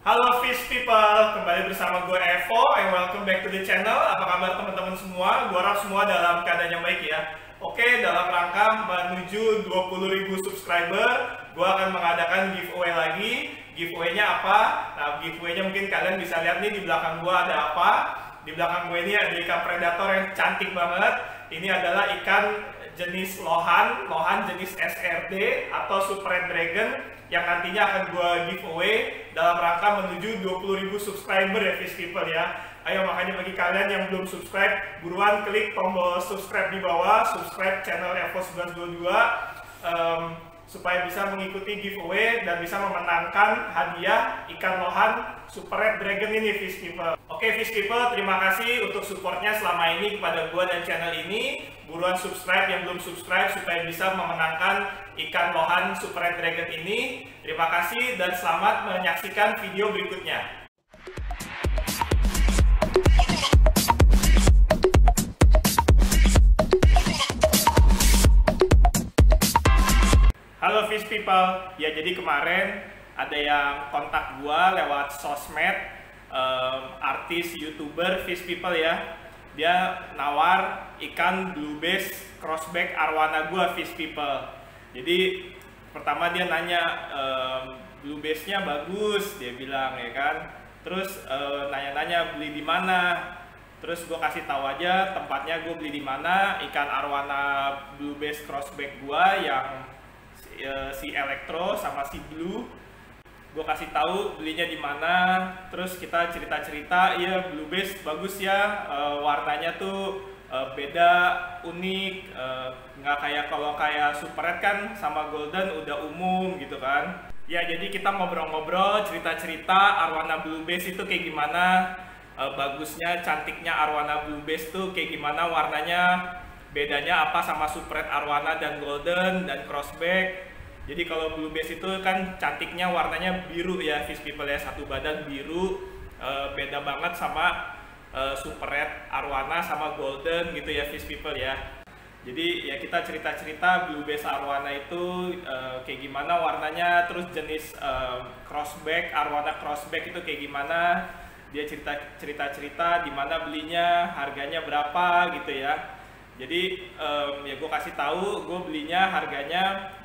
Halo Fish People, kembali bersama gue Evo and welcome back to the channel. Apa kabar teman-teman semua? Gue harap semua dalam keadaan yang baik ya. Oke, dalam rangka menuju 20.000 subscriber, gue akan mengadakan giveaway lagi. Giveaway-nya apa? Nah, giveaway-nya mungkin kalian bisa lihat nih di belakang gue ada apa. Di belakang gue ini ada ikan predator yang cantik banget. Ini adalah ikan jenis lohan jenis SRD atau Super Red Dragon yang nantinya akan gue giveaway dalam rangka menuju 20.000 subscriber ya Fish People ya. Ayo makanya bagi kalian yang belum subscribe, buruan klik tombol subscribe di bawah, subscribe channel Evo 1122 supaya bisa mengikuti giveaway dan bisa memenangkan hadiah ikan lohan Super Red Dragon ini Fish People. Oke Fish People, terima kasih untuk supportnya selama ini kepada gua dan channel ini. Buruan subscribe yang belum subscribe supaya bisa memenangkan ikan lohan Super Red Dragon ini. Terima kasih dan selamat menyaksikan video berikutnya. Halo Fish People, ya jadi kemarin ada yang kontak gua lewat sosmed, artis youtuber Fish People ya. Dia nawar ikan blue bass crossback arwana gua Fish People. Jadi pertama dia nanya blue bass-nya bagus, dia bilang ya kan. Terus nanya-nanya beli di mana. Terus gue kasih tahu aja tempatnya gue beli di mana. Ikan arwana blue bass crossback gua yang si Elektro sama si Blue, gue kasih tahu belinya di mana. Terus kita cerita-cerita, iya Blue Bass bagus ya, warnanya tuh beda, unik, nggak kayak kalau kayak Super Red kan sama Golden udah umum gitu kan. Ya jadi kita ngobrol-ngobrol, cerita-cerita arwana Blue Bass itu kayak gimana, bagusnya, cantiknya arwana Blue Bass tuh kayak gimana, warnanya bedanya apa sama Super Red arwana dan Golden dan crossback. Jadi kalau blue bass itu kan cantiknya warnanya biru ya Fish People ya, satu badan biru, beda banget sama Super Red arwana sama Golden gitu ya Fish People ya. Jadi ya kita cerita-cerita blue bass arwana itu kayak gimana warnanya, terus jenis crossback arwana crossback itu kayak gimana. Dia cerita-cerita di mana belinya, harganya berapa gitu ya. Jadi ya gue kasih tahu gue belinya harganya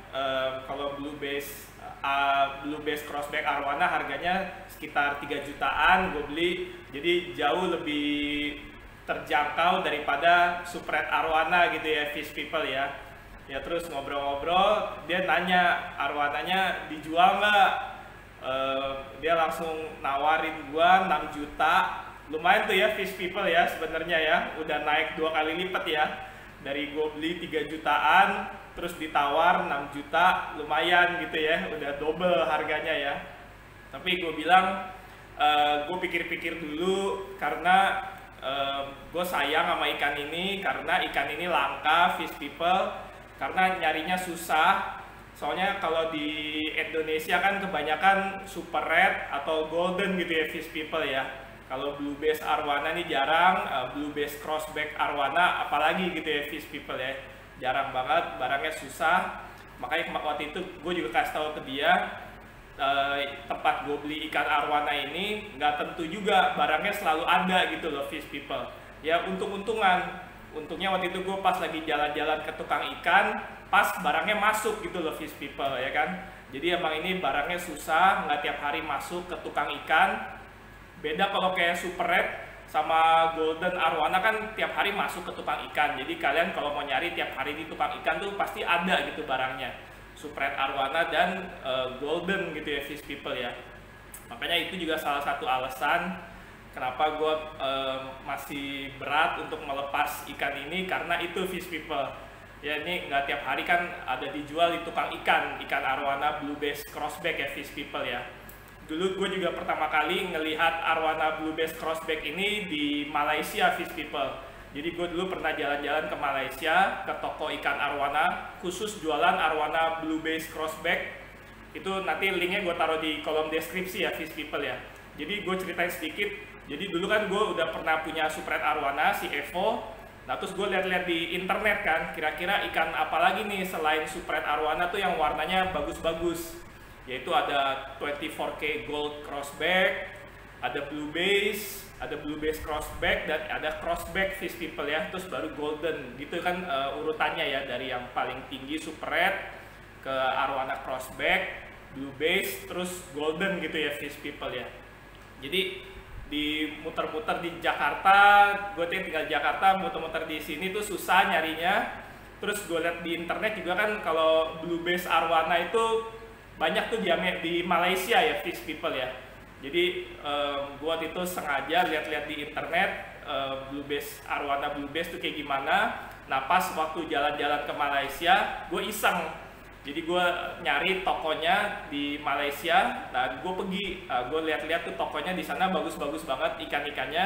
kalau blue bass crossback arwana harganya sekitar 3 jutaan gue beli, jadi jauh lebih terjangkau daripada Super Red arwana gitu ya Fish People ya. Ya terus ngobrol-ngobrol, dia nanya arwananya dijual nggak. Dia langsung nawarin gua 6 juta. Lumayan tuh ya Fish People ya sebenarnya ya, udah naik 2 kali lipat ya. Dari gue beli 3 jutaan terus ditawar 6 juta, lumayan gitu ya, udah double harganya ya. Tapi gue bilang gue pikir-pikir dulu karena gue sayang sama ikan ini, karena ikan ini langka Fish People, karena nyarinya susah. Soalnya kalau di Indonesia kan kebanyakan Super Red atau Golden gitu ya Fish People ya. Kalau blue bass arwana nih jarang, blue bass crossback arwana apalagi gitu ya Fish People ya. Jarang banget, barangnya susah. Makanya waktu itu gue juga kasih tahu ke dia, tempat gue beli ikan arwana ini nggak tentu juga barangnya selalu ada gitu loh Fish People. Ya untung-untungan. Untungnya waktu itu gue pas lagi jalan-jalan ke tukang ikan, pas barangnya masuk gitu loh Fish People ya kan. Jadi emang ini barangnya susah, nggak tiap hari masuk ke tukang ikan. Beda kalau kayak Super Red sama Golden arwana kan tiap hari masuk ke tukang ikan. Jadi kalian kalau mau nyari tiap hari di tukang ikan tuh pasti ada gitu barangnya. Super Red arwana dan Golden gitu ya Fish People ya. Makanya itu juga salah satu alasan kenapa gue masih berat untuk melepas ikan ini, karena itu Fish People. Ya ini nggak tiap hari kan ada dijual di tukang ikan arwana blue bass crossback ya Fish People ya. Dulu gue juga pertama kali ngelihat arwana blue bass crossback ini di Malaysia Fish People. Jadi gue dulu pernah jalan-jalan ke Malaysia, ke toko ikan arwana khusus jualan arwana blue bass crossback. Itu nanti linknya gue taruh di kolom deskripsi ya Fish People ya. Jadi gue ceritain sedikit. Jadi dulu kan gue udah pernah punya Super Red arwana si Evo. Nah terus gue lihat-lihat di internet kan, kira-kira ikan apa lagi nih selain Super Red arwana tuh yang warnanya bagus-bagus. yaitu ada 24K gold crossback, ada blue base crossback, dan ada crossback fish people ya, terus baru golden gitu kan urutannya ya, dari yang paling tinggi super red ke arwana crossback, blue base, terus golden gitu ya fish people ya. Jadi di muter-muter di Jakarta, gue tinggal di Jakarta, muter-muter di sini tuh susah nyarinya. Terus gue lihat di internet juga kan kalau blue base arwana itu banyak tuh di Malaysia ya fish people ya. Jadi gue waktu itu sengaja lihat-lihat di internet blue base arwana blue base tuh kayak gimana. Nah pas waktu jalan-jalan ke Malaysia, gue iseng. Jadi gue nyari tokonya di Malaysia dan gue pergi, gue lihat-lihat tuh tokonya di sana bagus-bagus banget ikan-ikannya,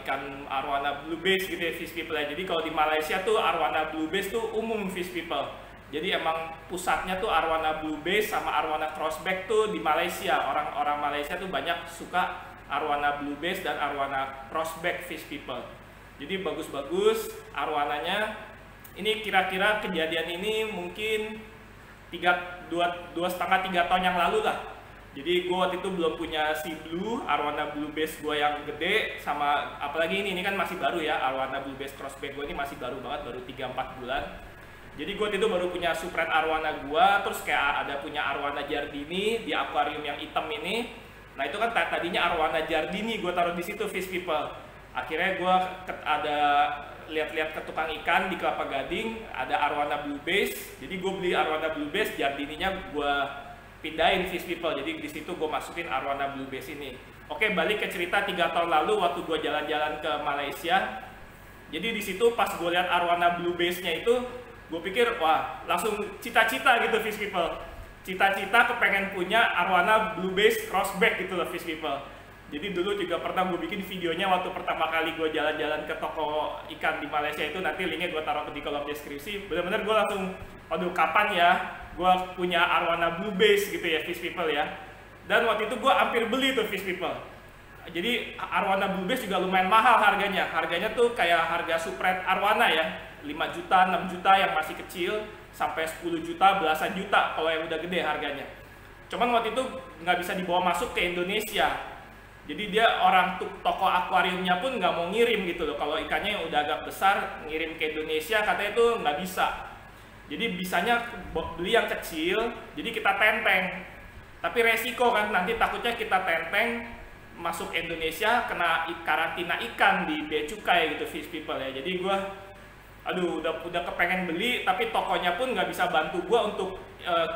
ikan arwana blue base gitu ya fish people ya. Jadi kalau di Malaysia tuh arwana blue base tuh umum fish people. Jadi emang pusatnya tuh arwana blue base sama arwana crossback tuh di Malaysia. Orang-orang Malaysia tuh banyak suka arwana blue base dan arwana crossback fish people. Jadi bagus-bagus arwananya. Ini kira-kira kejadian ini mungkin 2,5-3 tahun yang lalu lah. Jadi gue waktu itu belum punya si blue, arwana blue base gue yang gede, sama apalagi ini kan masih baru ya, arwana blue base crossback gue ini masih baru banget, baru 3-4 bulan. Jadi gue waktu itu baru punya super red arwana gue, terus kayak ada punya arwana Giardini di akuarium yang hitam ini. Nah itu kan tadinya arwana Giardini gue taruh di situ fish people. Akhirnya gue ada lihat-lihat ke tukang ikan di Kelapa Gading, ada arwana blue base. Jadi gue beli arwana blue base, Giardininya gue pindahin fish people. Jadi di situ gue masukin arwana blue base ini. Oke, balik ke cerita 3 tahun lalu waktu gue jalan-jalan ke Malaysia. Jadi di situ pas gue lihat arwana blue base-nya itu, gue pikir wah langsung cita-cita gitu fish people. Cita-cita kepengen punya arwana blue base crossback gitu loh fish people. Jadi dulu juga pernah gue bikin videonya waktu pertama kali gue jalan-jalan ke toko ikan di Malaysia itu, nanti linknya gue taruh di kolom deskripsi. Bener-bener gue langsung, aduh kapan ya gue punya arwana blue base gitu ya fish people ya. Dan waktu itu gue hampir beli tuh fish people. Jadi arwana blue base juga lumayan mahal harganya. Harganya tuh kayak harga super red arwana ya, 5 juta, 6 juta yang masih kecil, sampai 10 juta, belasan juta kalau yang udah gede harganya. Cuman waktu itu nggak bisa dibawa masuk ke Indonesia. Jadi dia orang toko akuariumnya pun nggak mau ngirim gitu loh. Kalau ikannya yang udah agak besar, ngirim ke Indonesia katanya itu nggak bisa. Jadi bisanya beli yang kecil, jadi kita tenteng. Tapi resiko kan, nanti takutnya kita tenteng masuk Indonesia kena karantina ikan di bea cukai gitu fish people ya. Jadi gua aduh udah kepengen beli, tapi tokonya pun nggak bisa bantu gua untuk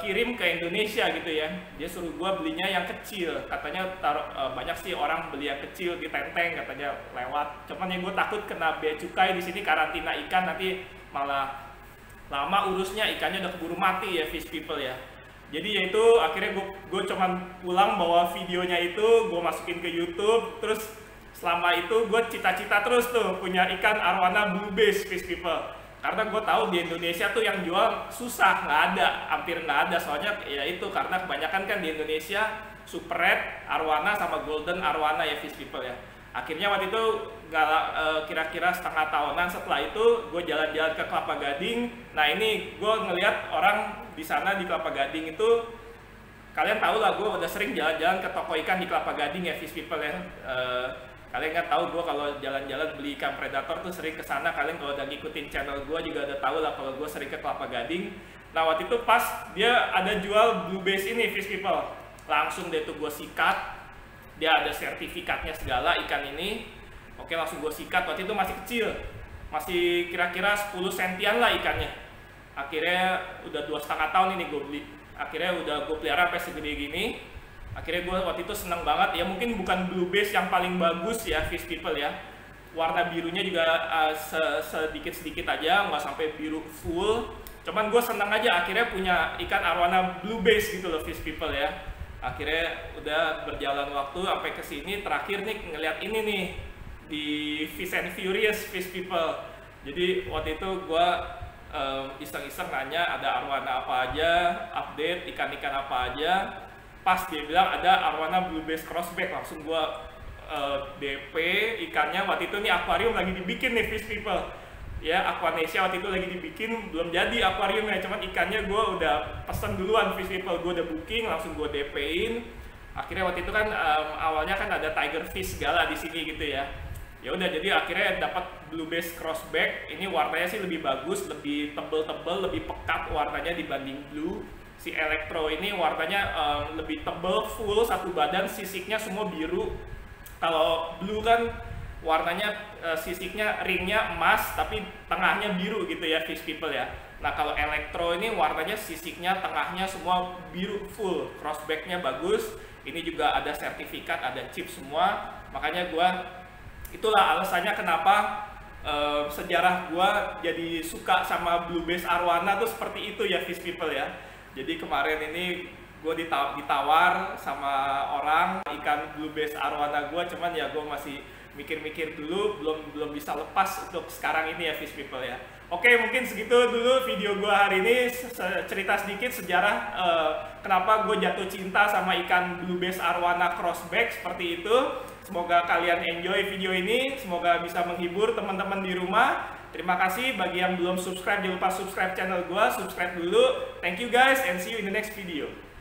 kirim ke Indonesia gitu ya. Dia suruh gua belinya yang kecil, katanya banyak sih orang beli yang kecil di tenteng katanya lewat. Cuman yang gua takut kena bea cukai di sini, karantina ikan, nanti malah lama urusnya, ikannya udah keburu mati ya fish people ya. Jadi ya itu akhirnya gue cuman pulang bawa videonya itu, gue masukin ke YouTube, terus selama itu gue cita-cita terus tuh punya ikan arwana blue base fish people. Karena gue tahu di Indonesia tuh yang jual susah, nggak ada, hampir nggak ada. Soalnya ya itu karena kebanyakan kan di Indonesia super red arwana sama golden arwana ya fish people ya. Akhirnya waktu itu kira-kira setengah tahunan setelah itu gue jalan-jalan ke Kelapa Gading. Nah ini gue ngelihat orang di sana di Kelapa Gading itu, kalian tahu lah gue udah sering jalan-jalan ke toko ikan di Kelapa Gading ya fish people ya. Kalian kan tahu gue kalau jalan-jalan beli ikan predator tuh sering ke sana. Kalian kalau udah ngikutin channel gue juga udah tahu lah kalau gue sering ke Kelapa Gading. Nah waktu itu pas dia ada jual blue base ini fish people, langsung deh tuh gue sikat. Dia ada sertifikatnya segala ikan ini. Oke, langsung gue sikat. Waktu itu masih kecil, masih kira-kira 10 sentian lah ikannya. Akhirnya udah 2,5 tahun ini gue beli. Akhirnya udah gue pelihara sampai segede gini. Akhirnya gue waktu itu seneng banget. Ya mungkin bukan blue base yang paling bagus ya fish people ya. Warna birunya juga sedikit-sedikit aja, nggak sampai biru full. Cuman gue seneng aja akhirnya punya ikan arwana blue base gitu loh fish people ya. Akhirnya udah berjalan waktu sampai ke sini, terakhir nih ngeliat ini nih di Fish and Furious fish people. Jadi waktu itu gue iseng-iseng nanya ada arwana apa aja, update ikan-ikan apa aja. Pas dia bilang ada arwana blue base crossback, langsung gue DP ikannya. Waktu itu nih akuarium lagi dibikin nih fish people. ya. Aquanesia waktu itu lagi dibikin, belum jadi akuariumnya, cuman ikannya gue udah pesen duluan. Fish People gue udah booking, langsung gue DP-in. Akhirnya waktu itu kan awalnya kan ada tiger fish segala di sini gitu ya. Ya udah, jadi akhirnya dapat blue bass crossback. Ini warnanya sih lebih bagus, lebih tebel-tebel, lebih pekat warnanya dibanding blue. Si Electro ini warnanya lebih tebel, full satu badan, sisiknya semua biru. Kalau blue kan warnanya sisiknya, ringnya emas tapi tengahnya biru gitu ya Fish People ya. Nah kalau Electro ini warnanya sisiknya, tengahnya semua biru full, crossbacknya bagus. Ini juga ada sertifikat, ada chip semua. Makanya itulah alasannya kenapa sejarah gua jadi suka sama blue bass arwana tuh seperti itu ya Fish People ya. Jadi kemarin ini gue ditawar sama orang ikan blue bass arwana gue, cuman ya gue masih mikir-mikir dulu, belum bisa lepas untuk sekarang ini ya Fish People ya. Oke, mungkin segitu dulu video gue hari ini, cerita sedikit sejarah kenapa gue jatuh cinta sama ikan blue bass arwana crossback seperti itu. Semoga kalian enjoy video ini, semoga bisa menghibur teman-teman di rumah. Terima kasih bagi yang belum subscribe, jangan lupa subscribe channel gue, subscribe dulu. Thank you guys and see you in the next video.